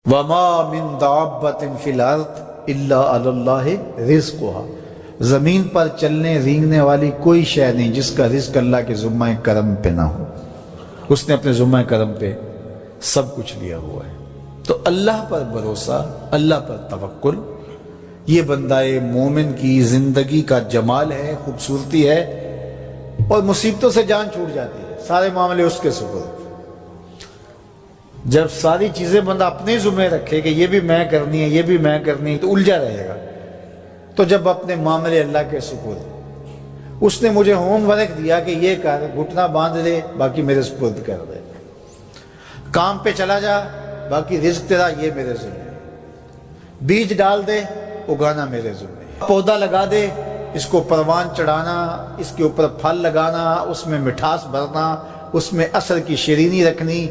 وما من دابۃ فی الارض الا علی اللہ رزقها، زمین پر چلنے رینگنے والی کوئی شے نہیں جس کا رزق اللہ کے ذمہ کرم پہ نہ ہو۔ اس نے اپنے ذمہ کرم پہ سب کچھ لیا ہوا ہے۔ تو اللہ پر بھروسہ، اللہ پر توکل، یہ بندہ مومن کی زندگی کا جمال ہے، خوبصورتی ہے، اور مصیبتوں سے جان چھوٹ جاتی ہے، سارے معاملے اس کے سپرد۔ جب ساری چیزیں بندہ اپنے ذمہ رکھے کہ یہ بھی میں کرنی ہے، یہ بھی میں کرنی ہے، تو الجھا رہے گا۔ تو جب اپنے معاملے اللہ کے سپرد، اس نے مجھے ہوم ورک دیا کہ یہ کر، گھٹنا باندھ دے، باقی میرے سپرد کر دے، کام پہ چلا جا، باقی رزق تیرا، یہ میرے ذمہ ہے، بیج ڈال دے، اگانا میرے ذمہ ہے، پودا لگا دے، اس کو پروان چڑھانا، اس کے اوپر پھل لگانا، اس میں مٹھاس بھرنا، اس میں عسل کی شیرینی رکھنی،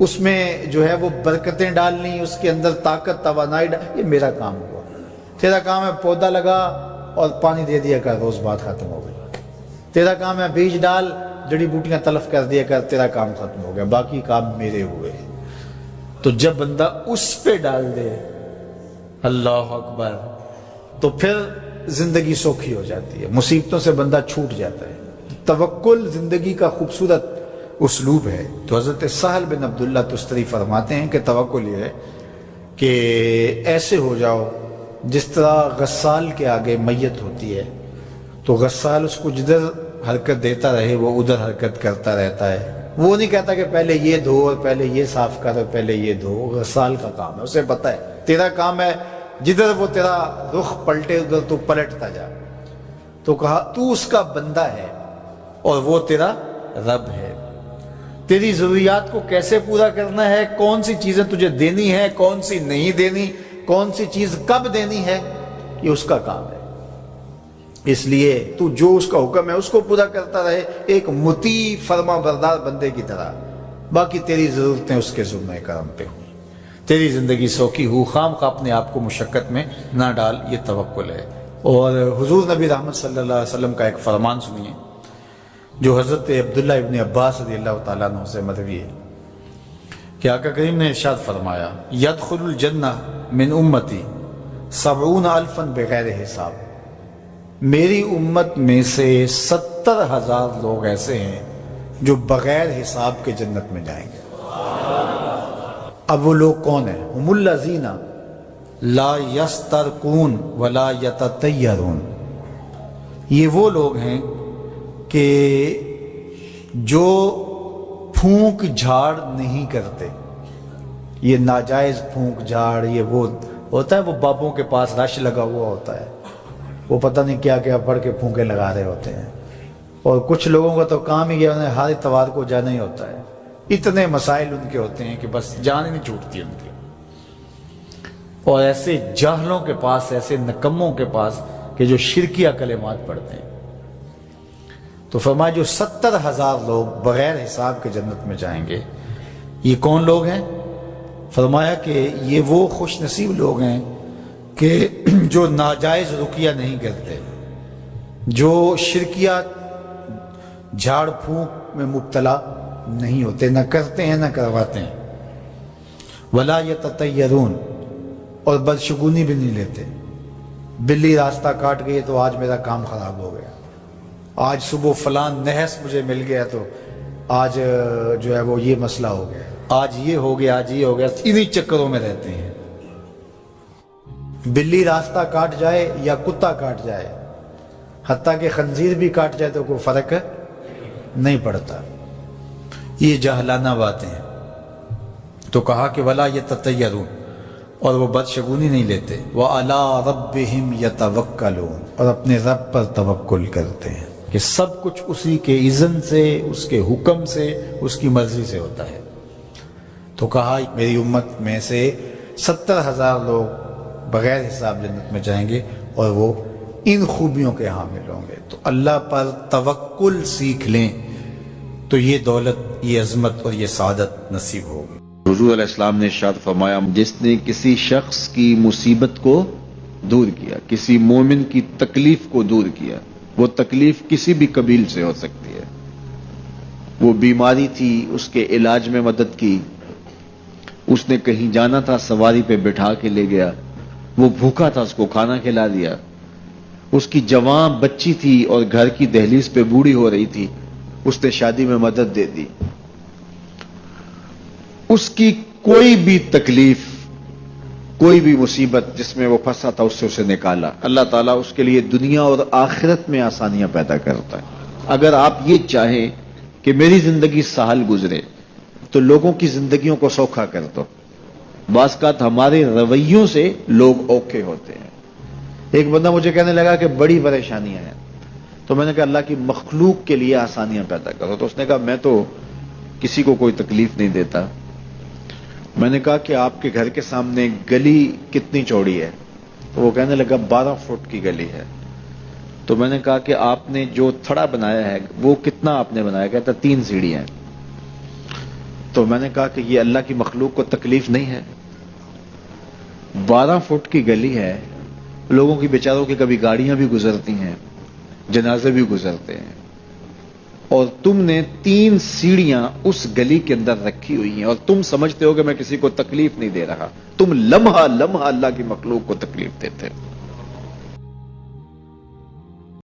اس میں جو ہے وہ برکتیں ڈالنی، اس کے اندر طاقت توانائی یہ میرا کام ہوا۔ تیرا کام ہے پودا لگا اور پانی دے دیا کر، روز بات ختم ہو گئی۔ تیرا کام ہے بیج ڈال، جڑی بوٹیاں تلف کر دیا کر، تیرا کام ختم ہو گیا، باقی کام میرے ہوئے۔ تو جب بندہ اس پہ ڈال دے، اللہ اکبر، تو پھر زندگی سوکھی ہو جاتی ہے، مصیبتوں سے بندہ چھوٹ جاتا ہے۔ توکل زندگی کا خوبصورت اسلوب ہے۔ تو حضرت سہل بن عبداللہ تستری فرماتے ہیں کہ توکل یہ ہے کہ ایسے ہو جاؤ جس طرح غسال کے آگے میت ہوتی ہے تو غسال اس کو جدھر حرکت دیتا رہے وہ ادھر حرکت کرتا رہتا ہے، وہ نہیں کہتا کہ پہلے یہ دھو اور پہلے یہ صاف کر اور پہلے یہ دھو۔ غسال کا کام ہے، اسے پتہ ہے تیرا کام ہے جدھر وہ تیرا رخ پلٹے ادھر تو پلٹتا جا۔ تو کہا تو اس کا بندہ ہے اور وہ تیرا رب ہے، تیری ضروریات کو کیسے پورا کرنا ہے، کون سی چیزیں تجھے دینی ہے، کون سی نہیں دینی، کون سی چیز کب دینی ہے، یہ اس کا کام ہے۔ اس لیے تو جو اس کا حکم ہے اس کو پورا کرتا رہے، ایک مطیع فرما بردار بندے کی طرح، باقی تیری ضرورتیں اس کے ذمہ کرم پہ ہوں، تیری زندگی سوکھی ہو، خام خواہ اپنے آپ کو مشقت میں نہ ڈال، یہ توکل ہے۔ اور حضور نبی رحمت صلی اللہ علیہ وسلم کا ایک فرمان سنیے جو حضرت عبداللہ ابن عباس رضی اللہ تعالیٰ عنہ سے مروی ہے کہ آقا کریم نے ارشاد فرمایا، یدخل الجنہ من امتی 70,000 بغیر حساب، میری امت میں سے 70,000 لوگ ایسے ہیں جو بغیر حساب کے جنت میں جائیں گے۔ اب وہ لوگ کون ہیں؟ ہم الذین لا یسترقون ولا یتطیرون، یہ وہ لوگ ہیں کہ جو پھونک جھاڑ نہیں کرتے۔ یہ ناجائز پھونک جھاڑ، یہ وہ ہوتا ہے، وہ بابوں کے پاس رش لگا ہوا ہوتا ہے، وہ پتہ نہیں کیا کیا پڑھ کے پھونکے لگا رہے ہوتے ہیں، اور کچھ لوگوں کا تو کام ہی گیا، انہیں ہر اتوار کو جانا ہی ہوتا ہے، اتنے مسائل ان کے ہوتے ہیں کہ بس جان ہی نہیں چھوٹتی ان کی۔ اور ایسے جاہلوں کے پاس، ایسے نکموں کے پاس کہ جو شرکیہ کلمات پڑھتے ہیں۔ تو فرمایا جو 70,000 لوگ بغیر حساب کے جنت میں جائیں گے، یہ کون لوگ ہیں؟ فرمایا کہ یہ وہ خوش نصیب لوگ ہیں کہ جو ناجائز رقیہ نہیں کرتے، جو شرکیہ جھاڑ پھونک میں مبتلا نہیں ہوتے، نہ کرتے ہیں نہ کرواتے ہیں، ولا یتطیرون، اور بدشگونی بھی نہیں لیتے۔ بلی راستہ کاٹ گئی تو آج میرا کام خراب ہو گیا، آج صبح فلان نحس مجھے مل گیا تو آج جو ہے وہ یہ مسئلہ ہو گیا، آج یہ ہو گیا، آج یہ ہو گیا، انہی چکروں میں رہتے ہیں۔ بلی راستہ کاٹ جائے یا کتا کاٹ جائے، حتیٰ کہ خنزیر بھی کاٹ جائے تو کوئی فرق نہیں پڑتا، یہ جاہلانہ باتیں ہیں۔ تو کہا کہ ولا یتطیرون، اور وہ بدشگونی نہیں لیتے، وَعَلَىٰ رَبِّهِمْ يَتَوَكَّلُونَ، اور اپنے رب پر توکل کرتے ہیں کہ سب کچھ اسی کے اذن سے، اس کے حکم سے، اس کی مرضی سے ہوتا ہے۔ تو کہا میری امت میں سے 70,000 لوگ بغیر حساب جنت میں جائیں گے اور وہ ان خوبیوں کے حامل ہوں گے۔ تو اللہ پر توکل سیکھ لیں تو یہ دولت، یہ عظمت اور یہ سعادت نصیب ہوگی۔ حضور علیہ السلام نے ارشاد فرمایا، جس نے کسی شخص کی مصیبت کو دور کیا، کسی مومن کی تکلیف کو دور کیا، وہ تکلیف کسی بھی قبیل سے ہو سکتی ہے، وہ بیماری تھی، اس کے علاج میں مدد کی، اس نے کہیں جانا تھا، سواری پہ بٹھا کے لے گیا، وہ بھوکا تھا، اس کو کھانا کھلا دیا۔ اس کی جوان بچی تھی اور گھر کی دہلیز پہ بوڑھی ہو رہی تھی، اس نے شادی میں مدد دے دی۔ اس کی کوئی بھی تکلیف، کوئی بھی مصیبت جس میں وہ پھنسا تھا، اس سے اسے نکالا۔ اللہ تعالیٰ اس کے لیے دنیا اور آخرت میں آسانیاں پیدا کرتا ہے۔ اگر آپ یہ چاہیں کہ میری زندگی سہل گزرے تو لوگوں کی زندگیوں کو سوکھا کر دو۔ بعض اوقات ہمارے رویوں سے لوگ اوکھے ہوتے ہیں۔ ایک بندہ مجھے کہنے لگا کہ بڑی پریشانیاں ہیں، تو میں نے کہا اللہ کی مخلوق کے لیے آسانیاں پیدا کرو۔ تو اس نے کہا میں تو کسی کو کوئی تکلیف نہیں دیتا۔ میں نے کہا کہ آپ کے گھر کے سامنے گلی کتنی چوڑی ہے؟ تو وہ کہنے لگا 12 فٹ کی گلی ہے۔ تو میں نے کہا کہ آپ نے جو تھڑا بنایا ہے وہ کتنا آپ نے بنایا؟ کہتا 3 سیڑھیاں ہیں۔ تو میں نے کہا کہ یہ اللہ کی مخلوق کو تکلیف نہیں ہے؟ 12 فٹ کی گلی ہے، لوگوں کی بیچاروں کی کبھی گاڑیاں بھی گزرتی ہیں، جنازے بھی گزرتے ہیں، اور تم نے 3 سیڑھیاں اس گلی کے اندر رکھی ہوئی ہیں، اور تم سمجھتے ہو کہ میں کسی کو تکلیف نہیں دے رہا۔ تم لمحہ لمحہ اللہ کی مخلوق کو تکلیف دیتے ہو۔